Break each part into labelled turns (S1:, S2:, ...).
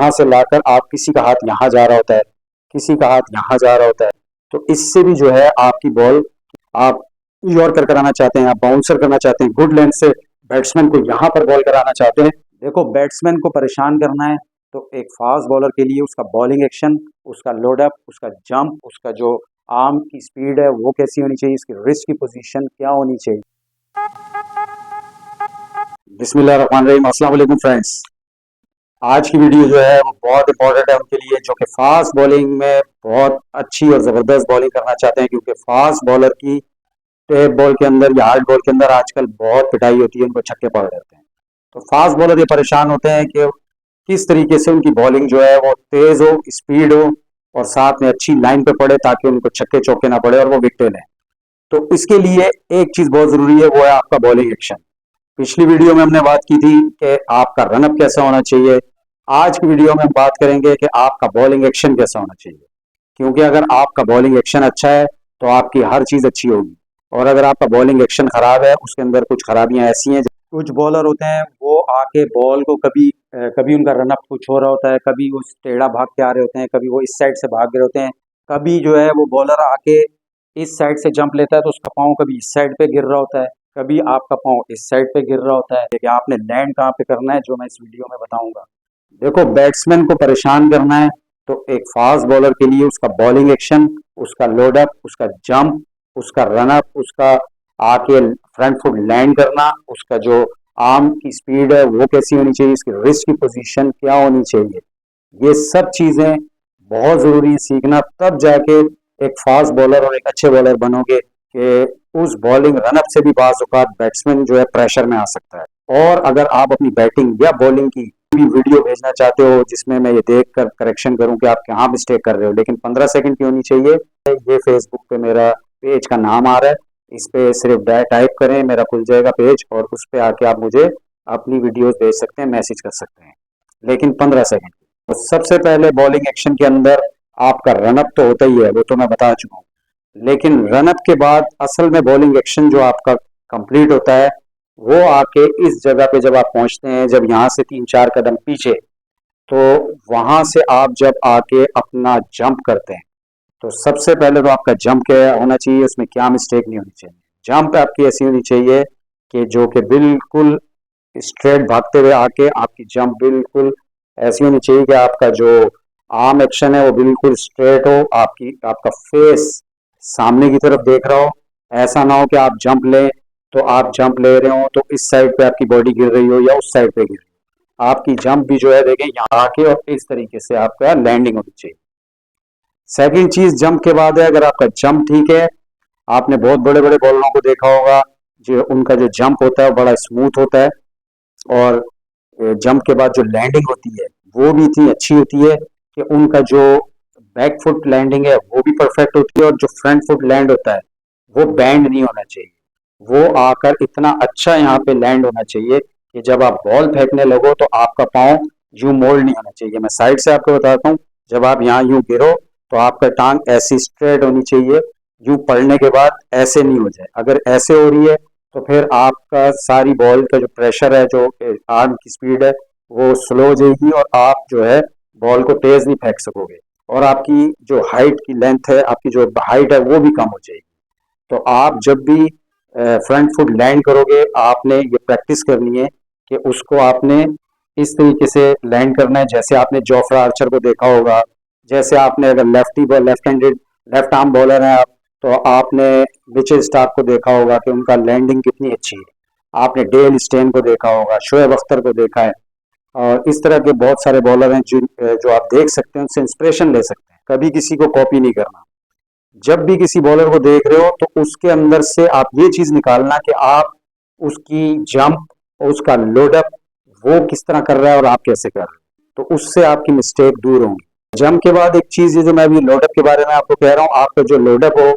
S1: यहाँ से लाकर आप किसी का हाथ यहाँ जा रहा होता है, किसी का हाथ यहाँ जा रहा होता है, तो इससे भी जो है आपकी बॉल आप यॉर्कर कराना चाहते हैं, आप बाउंसर करना चाहते हैं, गुड लेंथ से बैट्समैन को यहाँ पर बॉल कराना चाहते हैं। देखो, बैट्समैन को परेशान करना है तो एक फास्ट बॉलर के लिए उसका बॉलिंग एक्शन, उसका लोडअप, उसका जंप, उसका जो आर्म की स्पीड है वो कैसी होनी चाहिए, इसकी रिस्ट की पोजीशन क्या होनी चाहिए। बिस्मिल्लाहिर्रहमानिर्रहीम, अस्सलाम वालेकुम फ्रेंड्स। आज की वीडियो जो है वो बहुत इंपॉर्टेंट है उनके लिए जो कि फास्ट बॉलिंग में बहुत अच्छी और ज़बरदस्त बॉलिंग करना चाहते हैं, क्योंकि फास्ट बॉलर की टेप बॉल के अंदर या हार्ड बॉल के अंदर आजकल बहुत पिटाई होती है, उनको छक्के पड़ जाते हैं। तो फास्ट बॉलर ये परेशान होते हैं कि किस तरीके से उनकी बॉलिंग जो है वो तेज़ हो, स्पीड हो और साथ में अच्छी लाइन पे पड़े ताकि उनको छक्के चौके ना पड़े और वो विकेटें लें। तो इसके लिए एक चीज़ बहुत ज़रूरी है, वो है आपका बॉलिंग एक्शन। पिछली वीडियो में हमने बात की थी कि आपका रनअप कैसा होना चाहिए। आज की वीडियो में हम बात करेंगे कि आपका बॉलिंग एक्शन कैसा होना चाहिए, क्योंकि अगर आपका बॉलिंग एक्शन अच्छा है तो आपकी हर चीज़ अच्छी होगी, और अगर आपका बॉलिंग एक्शन खराब है, उसके अंदर कुछ खराबियां ऐसी हैं। कुछ बॉलर होते हैं वो आके बॉल को कभी उनका रनअप कुछ हो रहा होता है, कभी वो टेढ़ा भाग के आ रहे होते हैं, कभी वो इस साइड से भाग रहे होते हैं, कभी जो है वो बॉलर आके इस साइड से जंप लेता है तो उसका पाँव कभी इस साइड पे गिर रहा होता है, कभी आपका पाँव इस साइड पे गिर रहा होता है। लेकिन आपने लैंड कहाँ पे करना है जो मैं इस वीडियो में बताऊंगा। देखो, बैट्समैन को परेशान करना है तो एक फास्ट बॉलर के लिए उसका बॉलिंग एक्शन, उसका लोडअप, उसका जंप, उसका रनअप, उसका आके फ्रंट फुट लैंड करना, उसका जो आर्म की स्पीड है वो कैसी होनी चाहिए, इसकी रिस्ट की पोजीशन क्या होनी चाहिए, ये सब चीजें बहुत जरूरी है सीखना। तब जाके एक फास्ट बॉलर और एक अच्छे बॉलर बनोगे कि उस बॉलिंग रनअप से भी बाज़ औक़ात बैट्समैन जो है प्रेशर में आ सकता है। और अगर आप अपनी बैटिंग या बॉलिंग की भी वीडियो भेजना चाहते हो जिसमें मैं ये देख कर करेक्शन करूं कि आप कहाँ मिस्टेक कर रहे हो, लेकिन 15 सेकंड की होनी चाहिए। ये फेसबुक पे मेरा पेज का नाम आ रहा है, इस पे सिर्फ टाइप करें, मेरा खुल जाएगा पेज, और उस पे आके आप मुझे अपनी वीडियोस भेज सकते हैं, मैसेज कर सकते हैं, लेकिन 15 सेकंड। तो सबसे पहले बॉलिंग एक्शन के अंदर आपका रनअप तो होता ही है, वो तो मैं बता चुका हूँ, लेकिन रनअप के बाद असल में बॉलिंग एक्शन जो आपका कंप्लीट होता है वो आके इस जगह पे जब आप पहुंचते हैं, जब यहाँ से 3-4 कदम पीछे, तो वहां से आप जब आके अपना जंप करते हैं तो सबसे पहले तो आपका जंप क्या होना चाहिए, उसमें क्या मिस्टेक नहीं होनी चाहिए। जंप आपकी ऐसी होनी चाहिए कि जो कि बिल्कुल स्ट्रेट भागते हुए आके आपकी जंप बिल्कुल ऐसी होनी चाहिए कि आपका जो आर्म एक्शन है वो बिल्कुल स्ट्रेट हो, आपका फेस सामने की तरफ देख रहा हो। ऐसा ना हो कि आप जंप लें तो आप जंप ले रहे हो तो इस साइड पे आपकी बॉडी गिर रही हो या उस साइड पे गिर रही हो। आपकी जंप भी जो है देखें यहाँ आके और इस तरीके से आपका लैंडिंग होनी चाहिए। सेकंड चीज जंप के बाद है, अगर आपका जंप ठीक है, आपने बहुत बड़े बड़े बॉलरों को देखा होगा जो उनका जो जंप होता है बड़ा स्मूथ होता है, और जंप के बाद जो लैंडिंग होती है वो भी इतनी अच्छी होती है कि उनका जो बैक फुट लैंडिंग है वो भी परफेक्ट होती है, और जो फ्रंट फुट लैंड होता है वो बैंड नहीं होना चाहिए, वो आकर इतना अच्छा यहाँ पे लैंड होना चाहिए कि जब आप बॉल फेंकने लगो तो आपका पाँव यूं मोल्ड नहीं होना चाहिए। मैं साइड से आपको बताता हूँ, जब आप यहाँ यूं गिरो तो आपका टांग ऐसी स्ट्रेट होनी चाहिए, यूं पड़ने के बाद ऐसे नहीं हो जाए। अगर ऐसे हो रही है तो फिर आपका सारी बॉल का जो प्रेशर है, जो आर्म की स्पीड है, वो स्लो हो जाएगी और आप जो है बॉल को तेज नहीं फेंक सकोगे, और आपकी जो हाइट की लेंथ है, आपकी जो हाइट है वो भी कम हो जाएगी। तो आप जब भी फ्रंट फुट लैंड करोगे आपने ये प्रैक्टिस करनी है कि उसको आपने इस तरीके से लैंड करना है जैसे आपने जोफ्रा आर्चर को देखा होगा। जैसे आपने अगर left handed left arm bowler हैं आप, तो आपने मिचेल स्टार्क को देखा होगा कि उनका लैंडिंग कितनी अच्छी है। आपने डेल स्टेन को देखा होगा, शोएब अख्तर को देखा है, और इस तरह के बहुत सारे बॉलर हैं जो आप देख सकते हैं, उनसे इंस्पिरेशन ले सकते हैं। कभी किसी को कॉपी नहीं करना। जब भी किसी बॉलर को देख रहे हो तो उसके अंदर से आप ये चीज निकालना कि आप उसकी जंप और उसका लोडअप वो किस तरह कर रहा है और आप कैसे कर रहे हो, तो उससे आपकी मिस्टेक दूर होंगी। जंप के बाद एक चीज ये जो मैं अभी लोडअप के बारे में आपको कह रहा हूँ, आपका जो लोडअप हो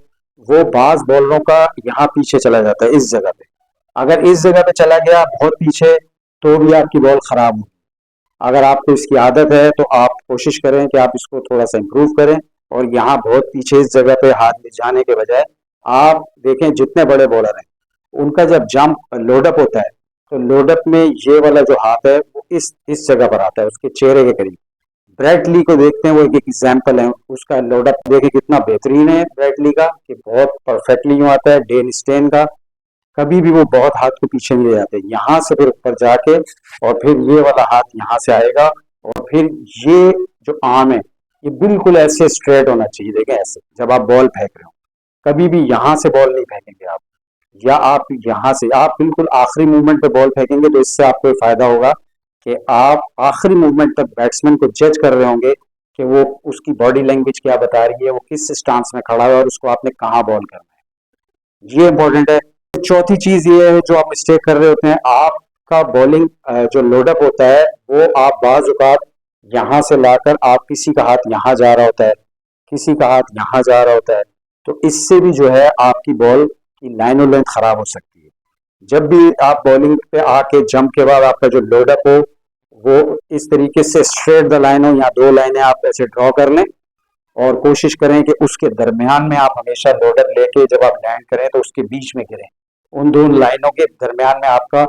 S1: वो बाज बॉलरों का यहाँ पीछे चला जाता है, इस जगह पे। अगर इस जगह पे चला गया बहुत पीछे तो भी आपकी बॉल खराब होगी। अगर आपको इसकी आदत है तो आप कोशिश करें कि आप इसको थोड़ा सा इम्प्रूव करें, और यहाँ बहुत पीछे इस जगह पे हाथ ले जाने के बजाय आप देखें जितने बड़े बॉलर हैं उनका जब जंप लोडअप होता है तो लोडअप में ये वाला जो हाथ है वो इस जगह पर आता है, उसके चेहरे के करीब। ब्रेट ली को देखते हैं, वो एक एग्जाम्पल है। उसका लोडअप देखें कितना बेहतरीन है ब्रेट ली का, कि बहुत परफेक्टली यूँ आता है। डेन स्टेन का कभी भी वो बहुत हाथ को पीछे नहीं ले जाते, यहाँ से फिर ऊपर जाके और फिर ये वाला हाथ यहाँ से आएगा, और फिर ये जो आर्म है ये बिल्कुल ऐसे स्ट्रेट होना चाहिए। देखें ऐसे जब आप बॉल फेंक रहे हो, कभी भी यहाँ से बॉल नहीं फेंकेंगे आप, या आप यहाँ से आप बिल्कुल आखिरी मूवमेंट पे बॉल फेंकेंगे, तो इससे आपको ये फायदा होगा कि आप आखिरी मूवमेंट तक बैट्समैन को जज कर रहे होंगे कि वो उसकी बॉडी लैंग्वेज क्या बता रही है, वो किस स्टांस में खड़ा है और उसको आपने कहाँ बॉल करना है, ये इंपॉर्टेंट है। चौथी चीज ये है जो आप मिस्टेक कर रहे होते हैं, आपका बॉलिंग जो लोडअप होता है वो आप बाज औकात यहाँ से लाकर, आप किसी का हाथ यहाँ जा रहा होता है, किसी का हाथ यहाँ जा रहा होता है, तो इससे भी जो है आपकी बॉल की लाइन और लेंथ खराब हो सकती है। जब भी आप बॉलिंग पे आके जंप के बाद आपका जो लोडअप हो वो इस तरीके से स्ट्रेट द लाइन हो, या दो लाइनें आप ऐसे ड्रॉ कर लें, और कोशिश करें कि उसके दरमियान में आप हमेशा लोडर लेके जब आप लैंड करें तो उसके बीच में गिरें। उन दोनों लाइनों के दरमियान में आपका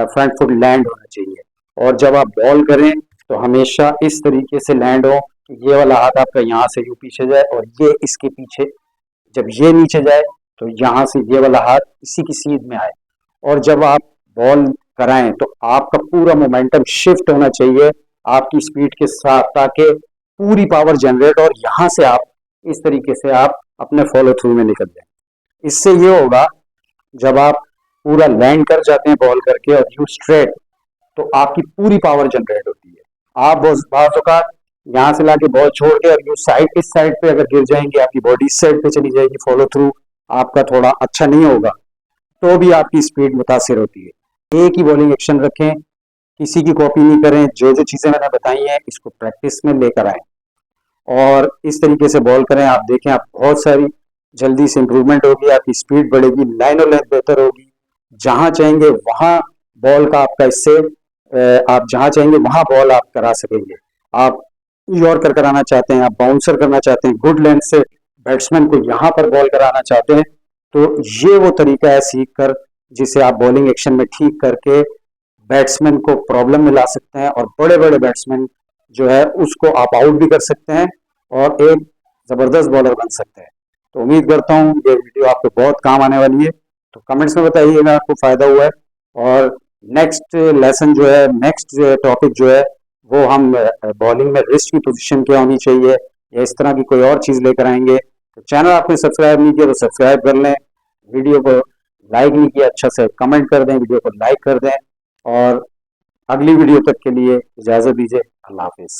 S1: फ्रंट फुट लैंड होना चाहिए, और जब आप बॉल करें तो हमेशा इस तरीके से लैंड हो कि ये वाला हाथ आपका यहाँ से यूं पीछे जाए और ये इसके पीछे, जब ये नीचे जाए तो यहाँ से ये वाला हाथ इसी की सीध में आए, और जब आप बॉल कराएं तो आपका पूरा मोमेंटम शिफ्ट होना चाहिए आपकी स्पीड के साथ, ताकि पूरी पावर जनरेट, और यहाँ से आप इस तरीके से आप अपने फॉलो थ्रू में निकल जाए। इससे ये होगा जब आप पूरा लैंड कर जाते हैं बॉल करके और यू स्ट्रेट, तो आपकी पूरी पावर जनरेट होती है। आप बाज़ औक़ात यहाँ से लाके बॉल छोड़ के और यू साइड, इस साइड पे अगर गिर जाएंगे आपकी बॉडी इस साइड पे चली जाएगी, फॉलो थ्रू आपका थोड़ा अच्छा नहीं होगा, तो भी आपकी स्पीड मुतासिर होती है। एक ही बॉलिंग एक्शन रखें, किसी की कॉपी नहीं करें, जो जो चीज़ें मैंने बताई हैं इसको प्रैक्टिस में लेकर आएँ और इस तरीके से बॉल करें। आप देखें आप बहुत सारी जल्दी से इंप्रूवमेंट होगी, आपकी स्पीड बढ़ेगी, लाइन और लेंथ बेहतर होगी। जहां चाहेंगे वहां बॉल का आपका इससे आप जहां चाहेंगे वहां बॉल आप करा सकेंगे। आप यॉर्कर कराना चाहते हैं, आप बाउंसर करना चाहते हैं, गुड लेंथ से बैट्समैन को यहाँ पर बॉल कराना चाहते हैं, तो ये वो तरीका है सीख कर जिसे आप बॉलिंग एक्शन में ठीक करके बैट्समैन को प्रॉब्लम में ला सकते हैं, और बड़े बड़े बैट्समैन जो है उसको आप आउट भी कर सकते हैं और एक जबरदस्त बॉलर बन सकते हैं। तो उम्मीद करता हूँ ये वीडियो आपको बहुत काम आने वाली है, तो कमेंट्स में बताइएगा आपको फायदा हुआ है, और नेक्स्ट लेसन जो है, नेक्स्ट टॉपिक जो है वो हम बॉलिंग में रिस्ट की पोजीशन क्या होनी चाहिए या इस तरह की कोई और चीज़ लेकर आएंगे। तो चैनल आपने सब्सक्राइब नहीं किया तो सब्सक्राइब कर लें, वीडियो को लाइक नहीं किया अच्छा से कमेंट कर दें, वीडियो को लाइक कर दें, और अगली वीडियो तक के लिए इजाज़त दीजिए। अल्लाह हाफिज़।